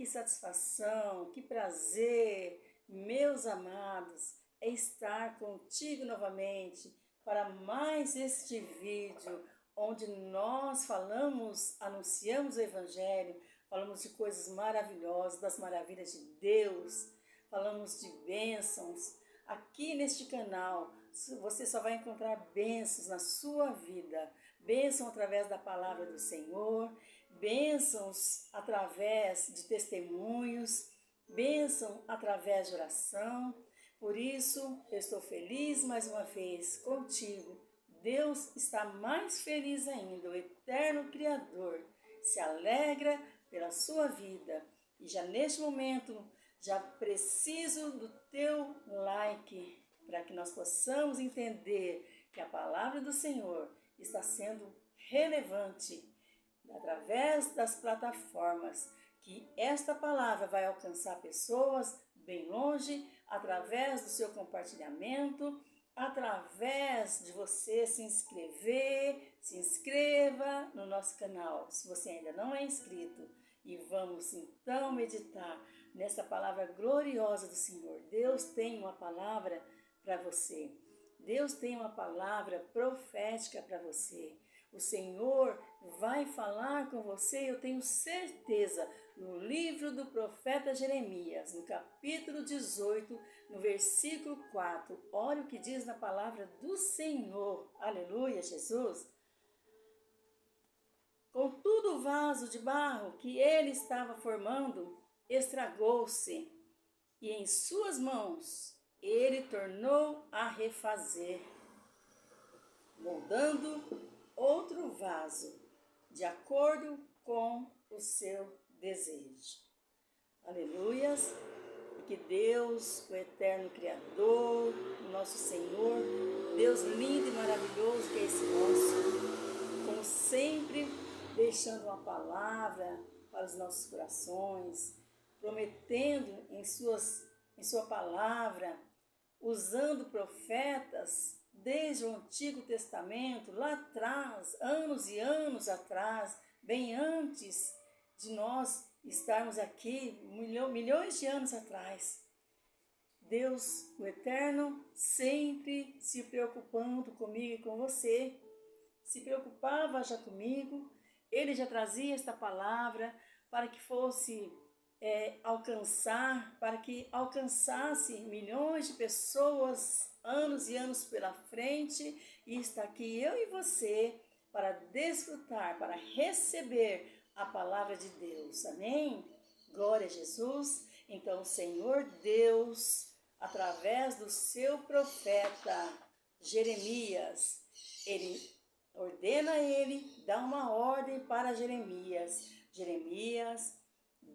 que satisfação, que prazer, meus amados, é estar contigo novamente para mais este vídeo, onde nós falamos, anunciamos o Evangelho, falamos de coisas maravilhosas, das maravilhas de Deus, falamos de bênçãos. Aqui neste canal, você só vai encontrar bênçãos na sua vida, bênçãos através da palavra do Senhor, bênçãos através de testemunhos, bênção através de oração. Por isso, eu estou feliz mais uma vez contigo. Deus está mais feliz ainda, o eterno Criador se alegra pela sua vida. E já neste momento, já preciso do teu like, para que nós possamos entender que a palavra do Senhor está sendo relevante através das plataformas, que esta palavra vai alcançar pessoas bem longe, através do seu compartilhamento, através de você se inscreva no nosso canal, se você ainda não é inscrito. E vamos então meditar nessa palavra gloriosa do Senhor. Deus tem uma palavra para você. Deus tem uma palavra profética para você. O Senhor vai falar com você, eu tenho certeza, no livro do profeta Jeremias, no capítulo 18, no versículo 4. Olha o que diz na palavra do Senhor. Aleluia, Jesus. Contudo, o vaso de barro que ele estava formando estragou-se, e em suas mãos ele tornou a refazer, moldando outro vaso, de acordo com o seu desejo. Aleluias! E que Deus, o eterno Criador, o nosso Senhor, Deus lindo e maravilhoso que é esse nosso, como sempre, deixando uma palavra para os nossos corações, prometendo em sua palavra, usando profetas desde o Antigo Testamento, lá atrás, anos e anos atrás, bem antes de nós estarmos aqui, milhões de anos atrás. Deus, o Eterno, sempre se preocupando comigo e com você, se preocupava já comigo. Ele já trazia esta palavra para que fosse para que alcançasse milhões de pessoas, anos e anos pela frente, e está aqui eu e você para desfrutar, para receber a palavra de Deus. Amém? Glória a Jesus. Então o Senhor Deus, através do seu profeta Jeremias, ele ordena ele, dá uma ordem para Jeremias. Jeremias,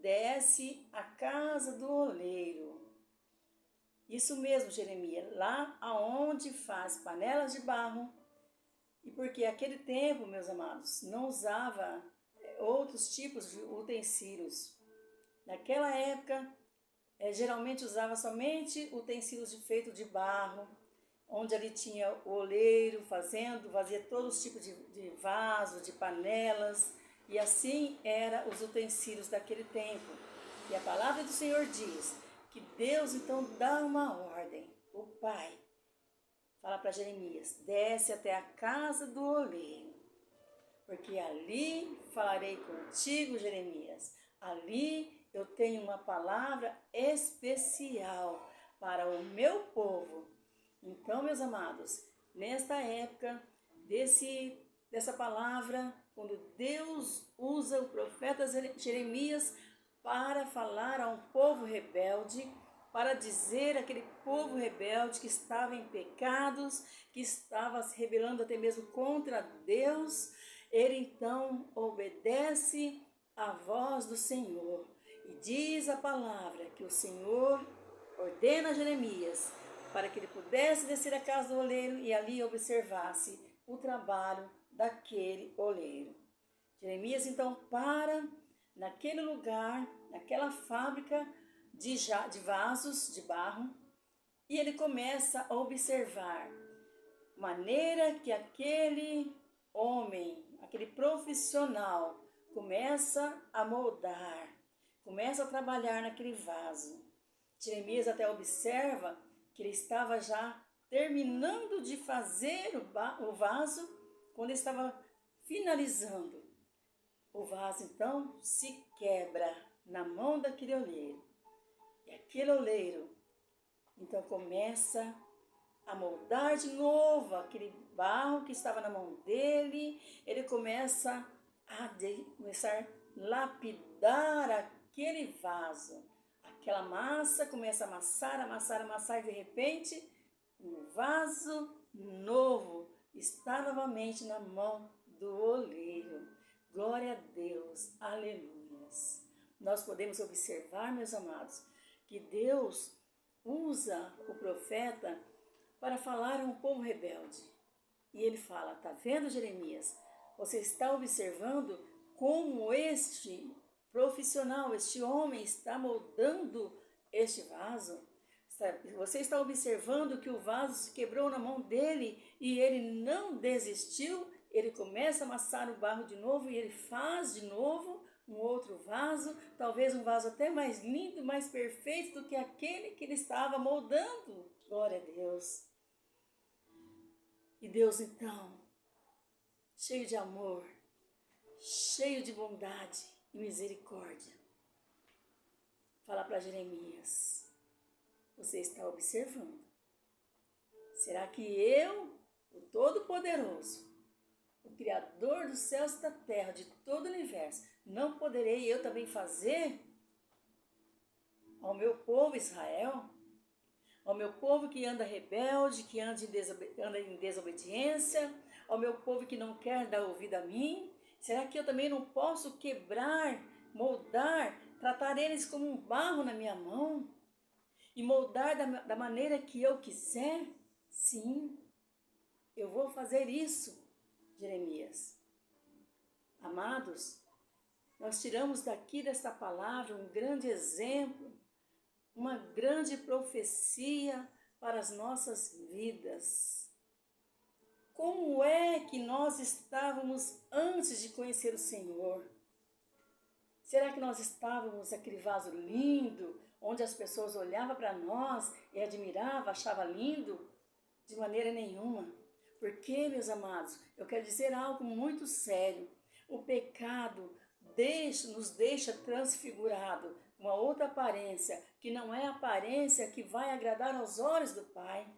desce à casa do oleiro. Isso mesmo, Jeremias, lá aonde faz panelas de barro. E porque aquele tempo, meus amados, não usava outros tipos de utensílios. Naquela época, geralmente usava somente utensílios feitos de barro, onde ali tinha o oleiro fazia todos os tipos de vaso, de panelas, e assim eram os utensílios daquele tempo. E a palavra do Senhor diz que Deus então dá uma ordem. O Pai fala para Jeremias: desce até a casa do oleiro, porque ali falarei contigo, Jeremias. Ali eu tenho uma palavra especial para o meu povo. Então, meus amados, nesta época dessa palavra, quando Deus usa o profeta Jeremias para falar a um povo rebelde, para dizer àquele povo rebelde que estava em pecados, que estava se rebelando até mesmo contra Deus, ele então obedece à voz do Senhor. E diz a palavra que o Senhor ordena a Jeremias para que ele pudesse descer à casa do oleiro e ali observasse o trabalho daquele oleiro. Jeremias então para naquele lugar, naquela fábrica de vasos de barro, e ele começa a observar maneira que aquele homem, aquele profissional, começa a moldar, começa a trabalhar naquele vaso. Jeremias até observa que ele estava já terminando de fazer o vaso, quando ele estava finalizando. O vaso então se quebra na mão daquele oleiro. E aquele oleiro então começa a moldar de novo aquele barro que estava na mão dele. Ele começa a lapidar aquele vaso. Aquela massa começa a amassar e de repente um vaso novo está novamente na mão do oleiro. Glória a Deus, aleluias. Nós podemos observar, meus amados, que Deus usa o profeta para falar a um povo rebelde. E ele fala, tá vendo, Jeremias? Você está observando como este profissional, este homem está moldando este vaso? Você está observando que o vaso se quebrou na mão dele e ele não desistiu? Ele começa a amassar o barro de novo e ele faz de novo um outro vaso, talvez um vaso até mais lindo, mais perfeito do que aquele que ele estava moldando. Glória a Deus. E Deus então, cheio de amor, cheio de bondade e misericórdia, fala para Jeremias, você está observando? Será que eu, o Todo-Poderoso, o Criador dos céus e da terra, de todo o universo, não poderei eu também fazer ao meu povo Israel, ao meu povo que anda rebelde, que anda em desobediência, ao meu povo que não quer dar ouvido a mim? Será que eu também não posso quebrar, moldar, tratar eles como um barro na minha mão e moldar da maneira que eu quiser? Sim, eu vou fazer isso, Jeremias. Amados, nós tiramos daqui desta palavra um grande exemplo, uma grande profecia para as nossas vidas. Como é que nós estávamos antes de conhecer o Senhor? Será que nós estávamos aquele vaso lindo, onde as pessoas olhavam para nós e admiravam, achavam lindo? De maneira nenhuma. Porque, meus amados, eu quero dizer algo muito sério. O pecado nos deixa transfigurado, uma outra aparência, que não é a aparência que vai agradar aos olhos do Pai.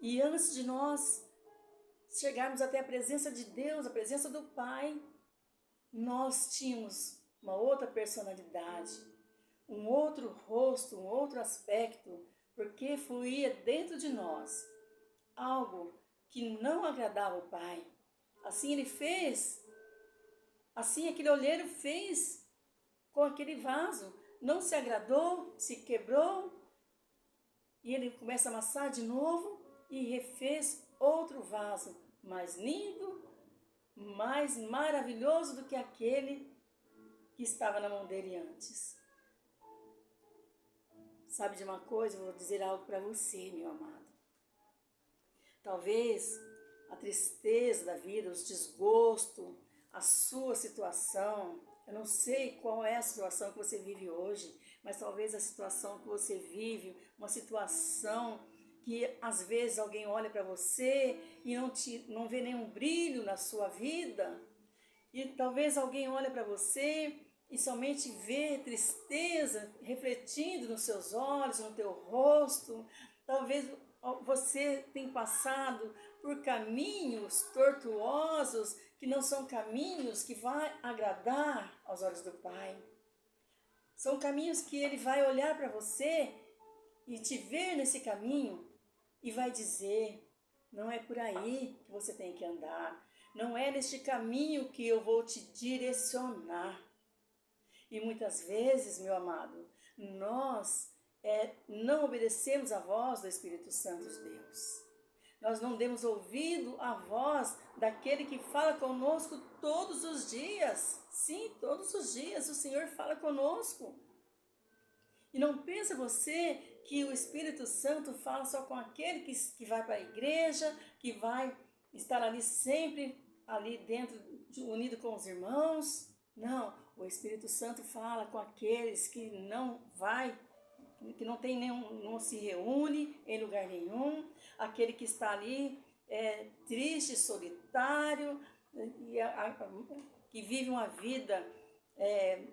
E antes de nós chegarmos até a presença de Deus, a presença do Pai, nós tínhamos uma outra personalidade, um outro rosto, um outro aspecto, porque fluía dentro de nós algo que não agradava o Pai. Assim ele fez, assim aquele olheiro fez com aquele vaso. Não se agradou, se quebrou, e ele começa a amassar de novo e refez outro vaso, mais lindo, mais maravilhoso do que aquele que estava na mão dele antes. Sabe de uma coisa? Eu vou dizer algo para você, meu amado. Talvez a tristeza da vida, os desgostos, a sua situação, eu não sei qual é a situação que você vive hoje, mas talvez a situação que você vive, uma situação que às vezes alguém olha para você e não vê nenhum brilho na sua vida, e talvez alguém olha para você e somente vê tristeza refletindo nos seus olhos, no teu rosto. Talvez você tenha passado por caminhos tortuosos que não são caminhos que vão agradar aos olhos do Pai. São caminhos que Ele vai olhar para você e te ver nesse caminho e vai dizer, não é por aí que você tem que andar, não é neste caminho que eu vou te direcionar. E muitas vezes, meu amado, nós não obedecemos a voz do Espírito Santo de Deus. Nós não demos ouvido à voz daquele que fala conosco todos os dias. Sim, todos os dias o Senhor fala conosco. E não pensa você que o Espírito Santo fala só com aquele que vai para a igreja, que vai estar ali sempre, ali dentro, unido com os irmãos. Não, O Espírito Santo fala com aqueles que não vai, que não tem nenhum, não se reúne em lugar nenhum, aquele que está ali triste, solitário, que vive uma vida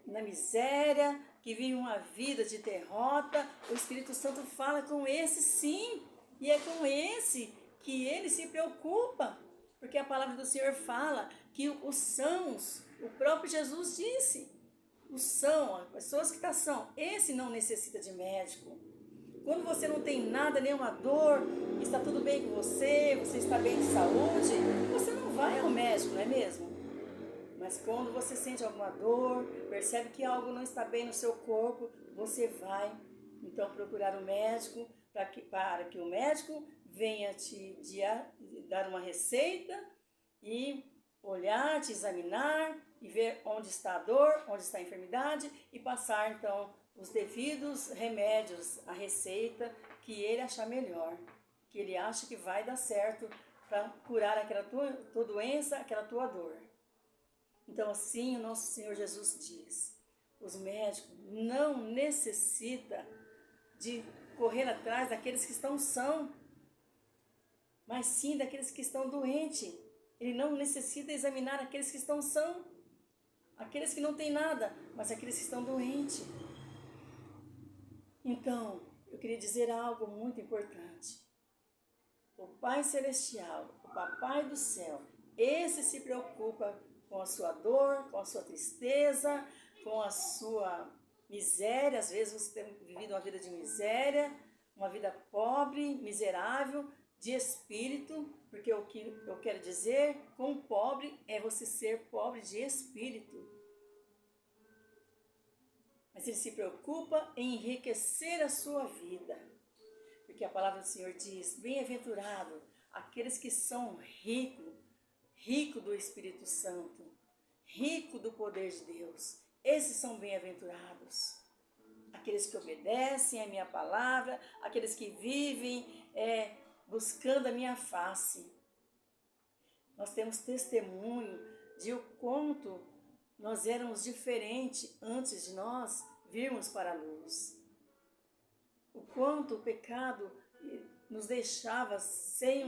na miséria, que vive uma vida de derrota. O Espírito Santo fala com esse sim, e é com esse que ele se preocupa, porque a palavra do Senhor fala que os sãos, o próprio Jesus disse, os são, as pessoas que estão são, esse não necessita de médico. Quando você não tem nada, nenhuma dor, está tudo bem com você, você está bem de saúde, você não vai ao médico, não é mesmo? Mas quando você sente alguma dor, percebe que algo não está bem no seu corpo, você vai então procurar o médico para que o médico venha te dar uma receita e olhar, te examinar e ver onde está a dor, onde está a enfermidade e passar então os devidos remédios, a receita que ele achar melhor, que ele acha que vai dar certo para curar aquela tua doença, aquela tua dor. Então assim o nosso Senhor Jesus diz, os médicos não necessitam de correr atrás daqueles que estão sãos, mas sim daqueles que estão doentes. Ele não necessita examinar aqueles que estão sãos, aqueles que não têm nada, mas aqueles que estão doentes. Então, eu queria dizer algo muito importante. O Pai Celestial, o Papai do Céu, esse se preocupa com a sua dor, com a sua tristeza, com a sua miséria. Às vezes você tem vivido uma vida de miséria, uma vida pobre, miserável, de espírito, porque o que eu quero dizer com pobre é você ser pobre de espírito. Mas ele se preocupa em enriquecer a sua vida, porque a palavra do Senhor diz, bem-aventurado aqueles que são rico do Espírito Santo, rico do poder de Deus. Esses são bem-aventurados. Aqueles que obedecem a minha palavra, aqueles que vivem buscando a minha face. Nós temos testemunho de o quanto nós éramos diferentes antes de nós virmos para a luz. O quanto o pecado nos deixava sem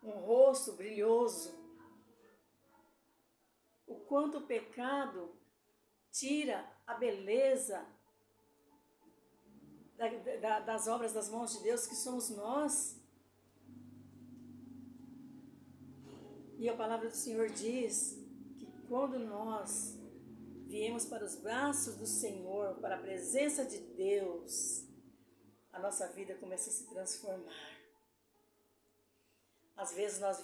um rosto brilhoso. O quanto o pecado tira a beleza das obras das mãos de Deus, que somos nós. E a palavra do Senhor diz que quando nós viemos para os braços do Senhor, para a presença de Deus, a nossa vida começa a se transformar. Às vezes nós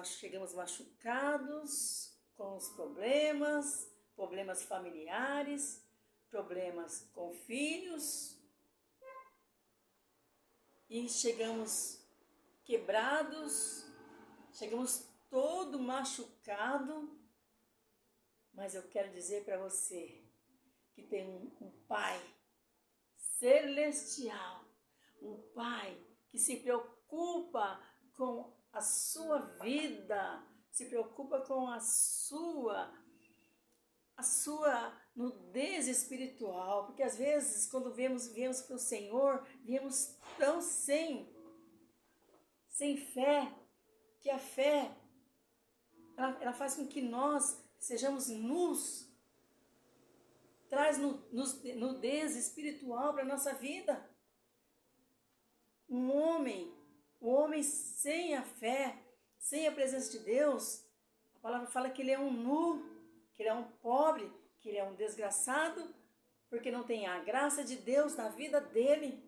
chegamos machucados com os problemas familiares, problemas com filhos, e chegamos quebrados, chegamos todo machucado, mas eu quero dizer para você que tem um Pai celestial, um Pai que se preocupa com a sua vida, se preocupa com a sua nudez espiritual, porque às vezes quando viemos para o Senhor, viemos tão sem fé, que a fé, ela faz com que nós sejamos nus, traz nudez espiritual para a nossa vida. Um homem sem a fé, sem a presença de Deus, a palavra fala que ele é um nu, que ele é um pobre, que ele é um desgraçado, porque não tem a graça de Deus na vida dele.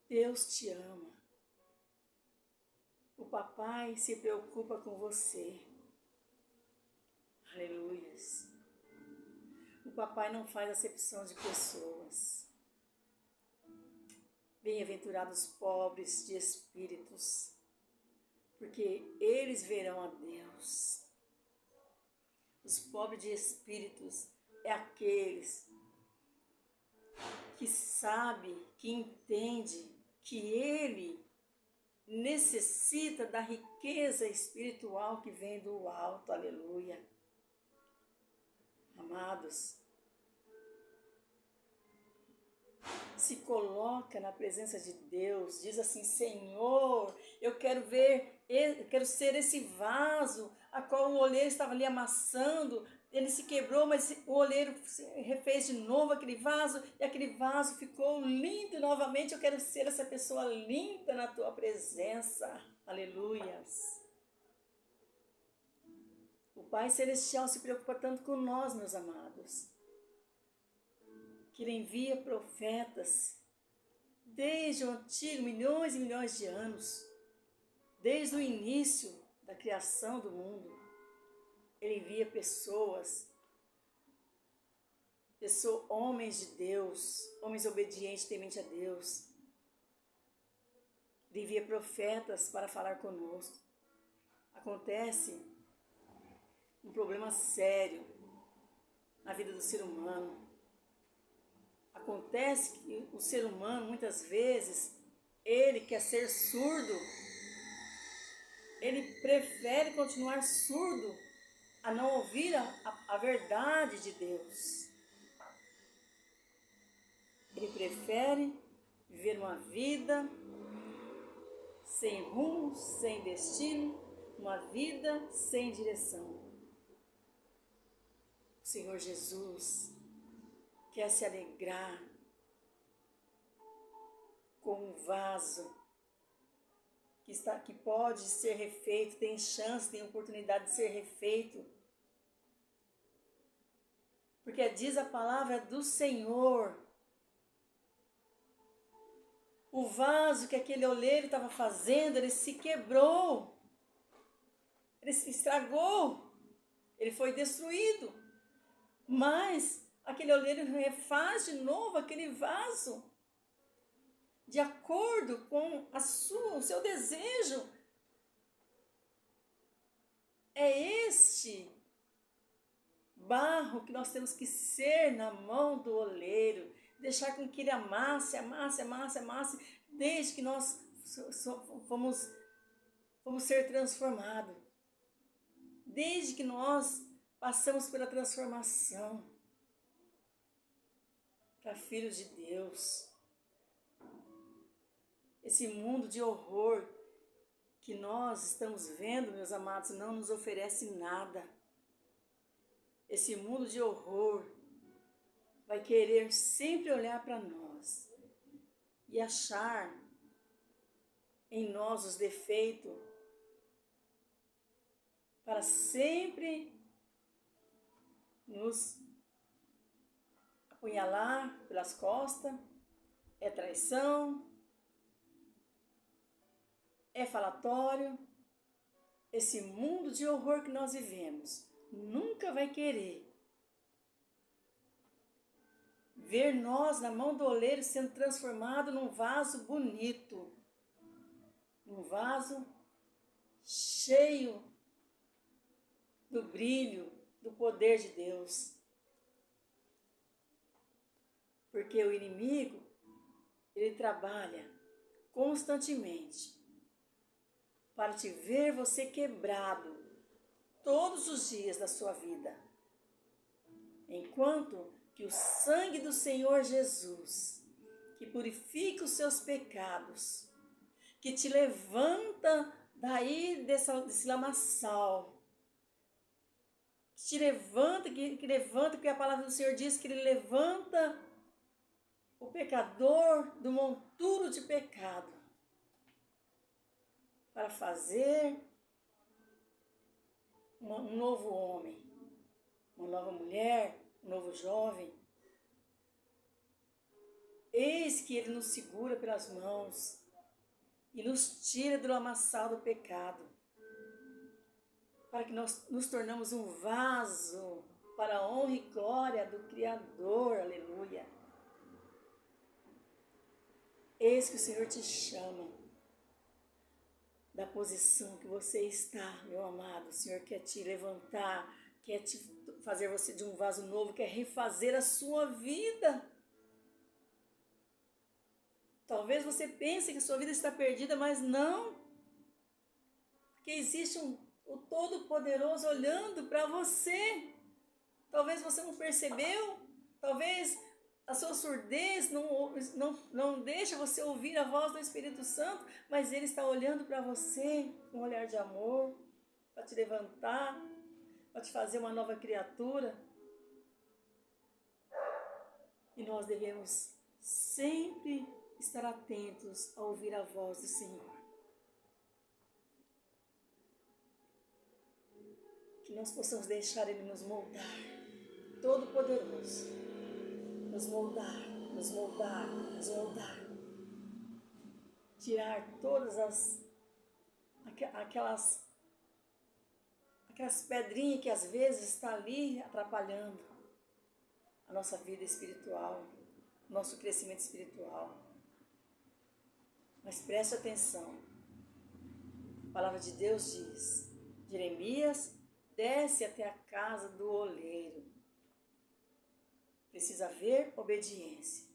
Deus te ama. O papai se preocupa com você. Aleluias. O papai não faz acepção de pessoas. Bem-aventurados pobres de espíritos, porque eles verão a Deus. Os pobres de espíritos é aqueles que sabe, que entende que Ele necessita da riqueza espiritual que vem do alto, aleluia. Amados, se coloca na presença de Deus, diz assim: Senhor, eu quero ser esse vaso a qual o oleiro estava ali amassando. Ele se quebrou, mas o oleiro refez de novo aquele vaso, e aquele vaso ficou lindo novamente. Eu quero ser essa pessoa linda na tua presença. Aleluias. O Pai Celestial se preocupa tanto com nós, meus amados, que Ele envia profetas desde o antigo, milhões e milhões de anos, desde o início da criação do mundo. Ele envia pessoas, homens de Deus, homens obedientes, tementes a Deus. Ele envia profetas para falar conosco. Acontece um problema sério na vida do ser humano. Acontece que o ser humano, muitas vezes, ele quer ser surdo. Ele prefere continuar surdo a não ouvir a verdade de Deus. Ele prefere viver uma vida sem rumo, sem destino, uma vida sem direção. O Senhor Jesus quer se alegrar com um vaso que pode ser refeito, tem chance, tem oportunidade de ser refeito. Porque diz a palavra do Senhor, o vaso que aquele oleiro estava fazendo, ele se quebrou, ele se estragou, ele foi destruído. Mas aquele oleiro refaz de novo aquele vaso, de acordo com o seu desejo. É este barro que nós temos que ser na mão do oleiro, deixar com que ele amasse, desde que nós vamos ser transformados, desde que nós passamos pela transformação para filhos de Deus. Esse mundo de horror que nós estamos vendo, meus amados, não nos oferece nada. Esse mundo de horror vai querer sempre olhar para nós e achar em nós os defeitos para sempre nos apunhalar pelas costas. É traição, é falatório. Esse mundo de horror que nós vivemos nunca vai querer ver nós na mão do oleiro sendo transformado num vaso bonito, num vaso cheio do brilho, do poder de Deus. Porque o inimigo, ele trabalha constantemente para te ver você quebrado todos os dias da sua vida. Enquanto que o sangue do Senhor Jesus, que purifica os seus pecados, que te levanta daí desse lamaçal, que levanta, porque a palavra do Senhor diz que Ele levanta o pecador do monturo de pecado, para fazer um novo homem, uma nova mulher, um novo jovem. Eis que Ele nos segura pelas mãos e nos tira do lamaçal do pecado, para que nós nos tornamos um vaso para a honra e glória do Criador. Aleluia. Eis que o Senhor te chama da posição que você está, meu amado. O Senhor quer te levantar, quer te fazer você de um vaso novo, quer refazer a sua vida. Talvez você pense que a sua vida está perdida, mas não. que existe o Todo-Poderoso olhando para você. Talvez você não percebeu, talvez a sua surdez não deixa você ouvir a voz do Espírito Santo, mas Ele está olhando para você com um olhar de amor, para te levantar, para te fazer uma nova criatura. E nós devemos sempre estar atentos a ouvir a voz do Senhor. Que nós possamos deixar Ele nos moldar, Todo-Poderoso, nos moldar, nos moldar, nos moldar. Tirar todas aquelas pedrinhas que às vezes está ali atrapalhando a nossa vida espiritual, nosso crescimento espiritual. Mas preste atenção. A palavra de Deus diz, Jeremias, desce até a casa do oleiro. Precisa haver obediência.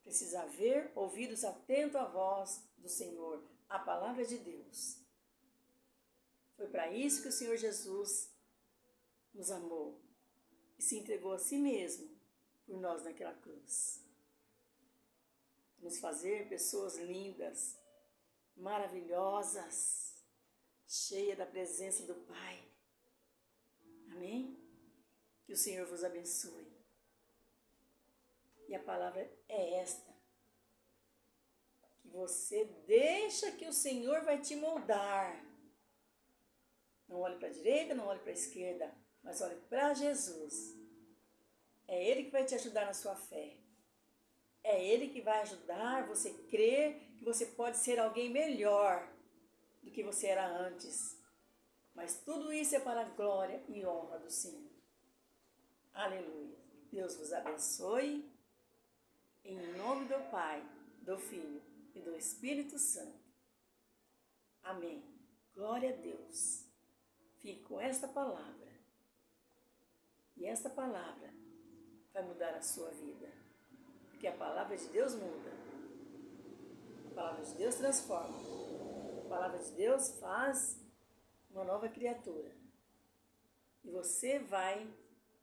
Precisa haver ouvidos atentos à voz do Senhor, à palavra de Deus. Foi para isso que o Senhor Jesus nos amou e se entregou a si mesmo por nós naquela cruz. Nos fazer pessoas lindas, maravilhosas, cheias da presença do Pai. Amém? Que o Senhor vos abençoe. E a palavra é esta. Que você deixa que o Senhor vai te moldar. Não olhe para a direita, não olhe para a esquerda, mas olhe para Jesus. É Ele que vai te ajudar na sua fé. É Ele que vai ajudar você a crer que você pode ser alguém melhor do que você era antes. Mas tudo isso é para a glória e honra do Senhor. Aleluia. Deus vos abençoe. Em nome do Pai, do Filho e do Espírito Santo. Amém. Glória a Deus. Fique com esta palavra. E esta palavra vai mudar a sua vida. Porque a palavra de Deus muda. A palavra de Deus transforma. A palavra de Deus faz uma nova criatura. E você vai,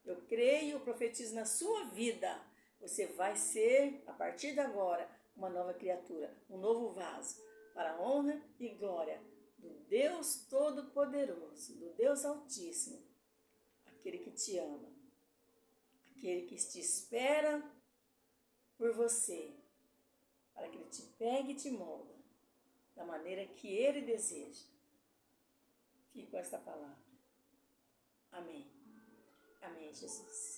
eu creio, eu profetizo na sua vida. Você vai ser, a partir de agora, uma nova criatura, um novo vaso, para a honra e glória do Deus Todo-Poderoso, do Deus Altíssimo, aquele que te ama, aquele que te espera por você, para que Ele te pegue e te molda, da maneira que Ele deseja. Fique com esta palavra. Amém. Amém, Jesus.